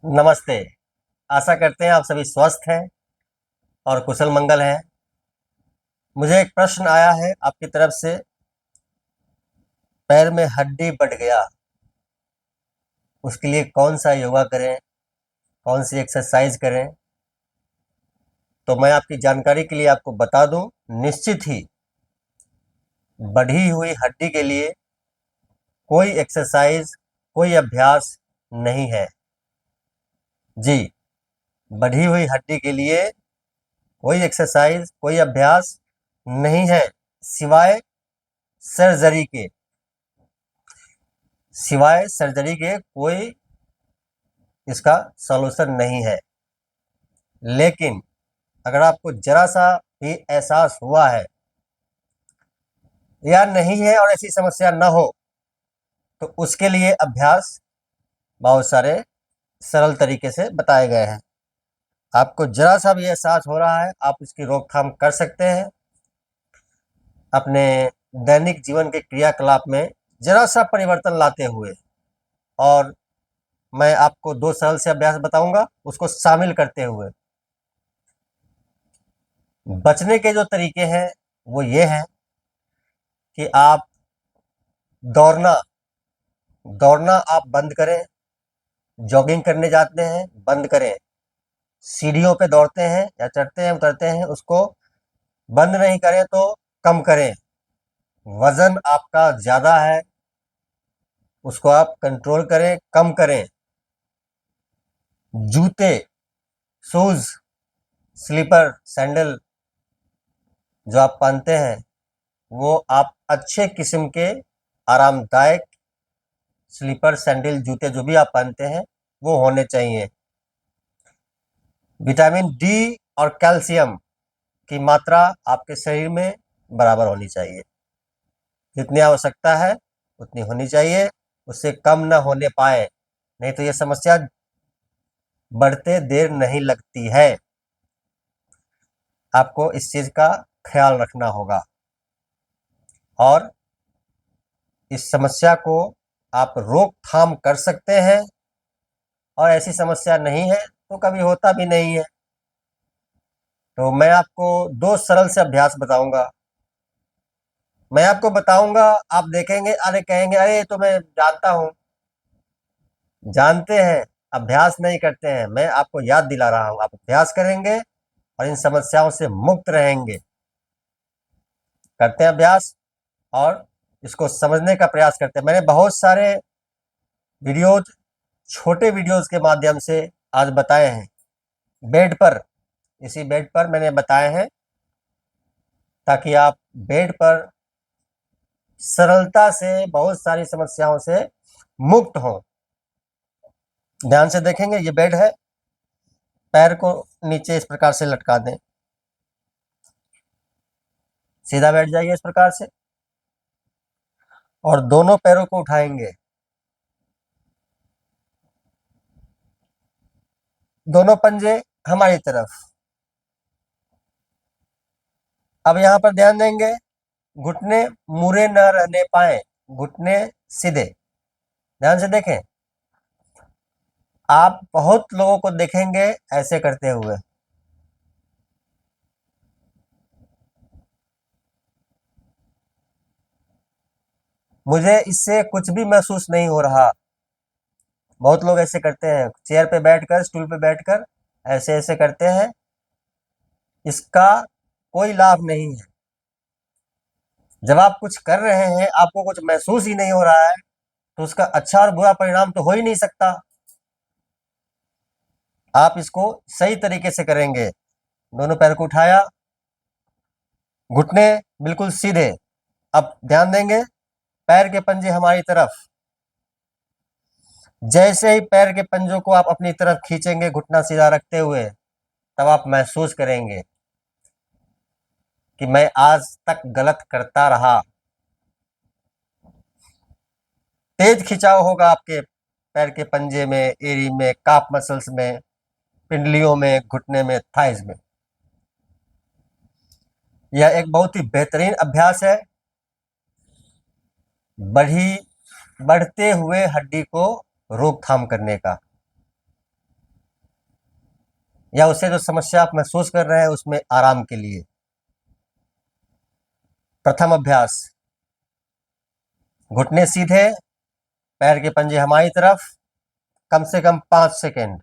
नमस्ते। आशा करते हैं आप सभी स्वस्थ हैं और कुशल मंगल हैं। मुझे एक प्रश्न आया है आपकी तरफ से। पैर में हड्डी बढ़ गया, उसके लिए कौन सा योगा करें, कौन सी एक्सरसाइज करें? तो मैं आपकी जानकारी के लिए आपको बता दूं, निश्चित ही बढ़ी हुई हड्डी के लिए कोई एक्सरसाइज, कोई अभ्यास नहीं है। जी, बढ़ी हुई हड्डी के लिए कोई एक्सरसाइज, कोई अभ्यास नहीं है, सिवाय सर्जरी के। सिवाय सर्जरी के कोई इसका सॉल्यूशन नहीं है। लेकिन अगर आपको जरा सा भी एहसास हुआ है या नहीं है और ऐसी समस्या न हो, तो उसके लिए अभ्यास बहुत सारे सरल तरीके से बताए गए हैं। आपको जरा सा भी एहसास हो रहा है, आप इसकी रोकथाम कर सकते हैं अपने दैनिक जीवन के क्रियाकलाप में जरा सा परिवर्तन लाते हुए। और मैं आपको दो सरल से अभ्यास बताऊंगा, उसको शामिल करते हुए। बचने के जो तरीके हैं वो ये हैं कि आप दौड़ना दौड़ना आप बंद करें। जॉगिंग करने जाते हैं, बंद करें। सीढ़ियों पे दौड़ते हैं या चढ़ते हैं उतरते हैं, उसको बंद नहीं करें तो कम करें। वजन आपका ज्यादा है, उसको आप कंट्रोल करें, कम करें। जूते, शूज, स्लीपर, सैंडल जो आप पहनते हैं, वो आप अच्छे किस्म के आरामदायक स्लीपर, सैंडल, जूते जो भी आप पहनते हैं वो होने चाहिए। विटामिन डी और कैल्शियम की मात्रा आपके शरीर में बराबर होनी चाहिए। जितनी आवश्यकता है उतनी होनी चाहिए, उससे कम न होने पाए, नहीं तो ये समस्या बढ़ते देर नहीं लगती है। आपको इस चीज का ख्याल रखना होगा और इस समस्या को आप रोकथाम कर सकते हैं। और ऐसी समस्या नहीं है तो कभी होता भी नहीं है। तो मैं आपको दो सरल से अभ्यास बताऊंगा। मैं आपको बताऊंगा, आप देखेंगे, अरे कहेंगे अरे ये तो मैं जानता हूँ। जानते हैं, अभ्यास नहीं करते हैं। मैं आपको याद दिला रहा हूँ, आप अभ्यास करेंगे और इन समस्याओं से मुक्त रहेंगे। करते हैं अभ्यास और इसको समझने का प्रयास करते हैं। मैंने बहुत सारे वीडियोज, छोटे वीडियोज के माध्यम से आज बताए हैं। बेड पर, इसी बेड पर मैंने बताए हैं, ताकि आप बेड पर सरलता से बहुत सारी समस्याओं से मुक्त हो। ध्यान से देखेंगे, ये बेड है। पैर को नीचे इस प्रकार से लटका दें, सीधा बैठ जाइए इस प्रकार से, और दोनों पैरों को उठाएंगे। दोनों पंजे हमारी तरफ। अब यहाँ पर ध्यान देंगे, घुटने मुड़े न रहने पाए, घुटने सीधे। ध्यान से देखें, आप बहुत लोगों को देखेंगे ऐसे करते हुए। मुझे इससे कुछ भी महसूस नहीं हो रहा। बहुत लोग ऐसे करते हैं, चेयर पे बैठकर, स्टूल पे बैठकर ऐसे ऐसे करते हैं। इसका कोई लाभ नहीं है। जब आप कुछ कर रहे हैं, आपको कुछ महसूस ही नहीं हो रहा है, तो उसका अच्छा और बुरा परिणाम तो हो ही नहीं सकता। आप इसको सही तरीके से करेंगे। दोनों पैर को उठाया, घुटने बिल्कुल सीधे। अब ध्यान देंगे, पैर के पंजे हमारी तरफ। जैसे ही पैर के पंजों को आप अपनी तरफ खींचेंगे घुटना सीधा रखते हुए, तब आप महसूस करेंगे कि मैं आज तक गलत करता रहा। तेज खिंचाव होगा आपके पैर के पंजे में, एरी में, काफ मसल्स में, पिंडलियों में, घुटने में, थाइज में। यह एक बहुत ही बेहतरीन अभ्यास है बढ़ी बढ़ते हुए हड्डी को रोकथाम करने का। या उससे जो समस्या आप महसूस कर रहे हैं उसमें आराम के लिए। प्रथम अभ्यास, घुटने सीधे, पैर के पंजे हमारी तरफ, कम से कम 5 सेकेंड,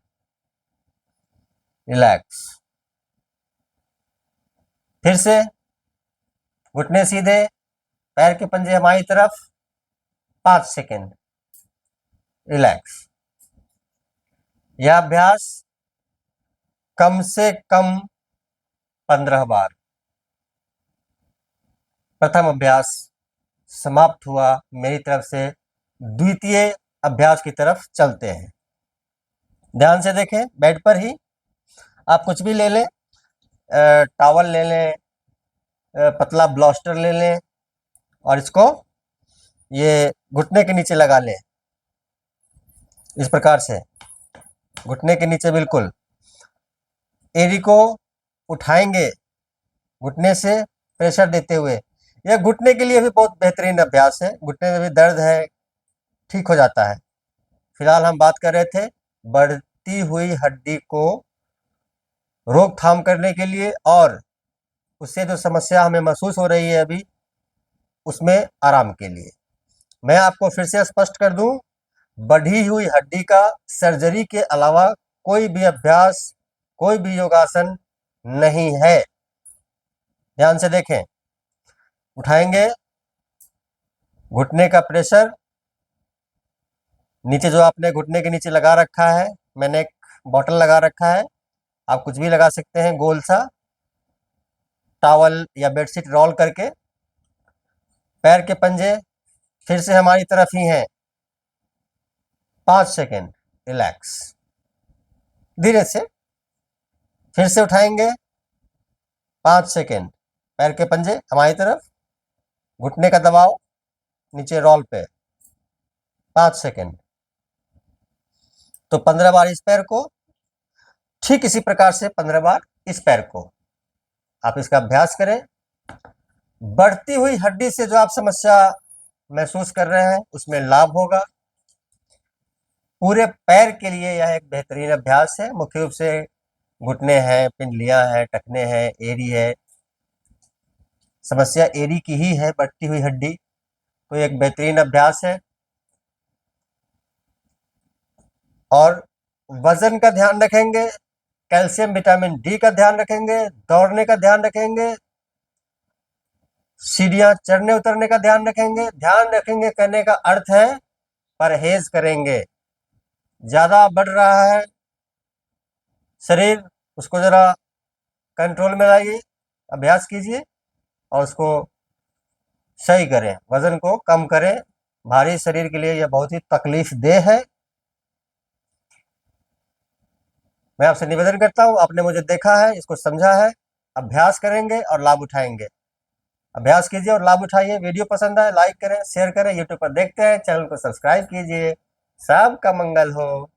रिलैक्स। फिर से घुटने सीधे, पैर के पंजे हमारी तरफ, 5 सेकेंड, रिलैक्स। यह अभ्यास कम से कम 15 बार। प्रथम अभ्यास समाप्त हुआ। मेरी तरफ से द्वितीय अभ्यास की तरफ चलते हैं। ध्यान से देखें, बेड पर ही आप कुछ भी ले लें, टॉवल ले लें, पतला ब्लास्टर ले लें और इसको ये घुटने के नीचे लगा लें। इस प्रकार से घुटने के नीचे बिल्कुल एड़ी को उठाएंगे, घुटने से प्रेशर देते हुए। यह घुटने के लिए भी बहुत बेहतरीन अभ्यास है। घुटने में भी दर्द है, ठीक हो जाता है। फिलहाल हम बात कर रहे थे बढ़ती हुई हड्डी को रोकथाम करने के लिए और उससे जो समस्या हमें महसूस हो रही है अभी, उसमें आराम के लिए। मैं आपको फिर से स्पष्ट कर दूं, बढ़ी हुई हड्डी का सर्जरी के अलावा कोई भी अभ्यास, कोई भी योगासन नहीं है। ध्यान से देखें, उठाएंगे, घुटने का प्रेशर नीचे जो आपने घुटने के नीचे लगा रखा है, मैंने एक बॉटल लगा रखा है, आप कुछ भी लगा सकते हैं, गोल सा टॉवल या बेडशीट रोल करके। पैर के पंजे फिर से हमारी तरफ ही हैं, 5 सेकेंड, रिलैक्स। धीरे से फिर से उठाएंगे, 5 सेकेंड, पैर के पंजे हमारी तरफ, घुटने का दबाव नीचे रोल पे, 5 सेकेंड। तो 15 बार इस पैर को, ठीक इसी प्रकार से 15 बार इस पैर को आप इसका अभ्यास करें। बढ़ती हुई हड्डी से जो आप समस्या महसूस कर रहे हैं उसमें लाभ होगा। पूरे पैर के लिए यह एक बेहतरीन अभ्यास है। मुख्य रूप से घुटने हैं, पिंडलियां हैं, टखने हैं, एड़ी है, समस्या एड़ी की ही है, बढ़ती हुई हड्डी, तो एक बेहतरीन अभ्यास है। और वजन का ध्यान रखेंगे, कैल्शियम विटामिन डी का ध्यान रखेंगे, दौड़ने का ध्यान रखेंगे, सीढ़ियां चढ़ने उतरने का ध्यान रखेंगे। ध्यान रखेंगे कहने का अर्थ है परहेज करेंगे। ज्यादा बढ़ रहा है शरीर, उसको जरा कंट्रोल में लाइए, अभ्यास कीजिए और उसको सही करें, वजन को कम करें। भारी शरीर के लिए यह बहुत ही तकलीफ देह है। मैं आपसे निवेदन करता हूं, आपने मुझे देखा है, इसको समझा है, अभ्यास करेंगे और लाभ उठाएंगे। अभ्यास कीजिए और लाभ उठाइए। वीडियो पसंद आए लाइक करें, शेयर करें। यूट्यूब पर देखते हैं, चैनल को सब्सक्राइब कीजिए। सबका मंगल हो।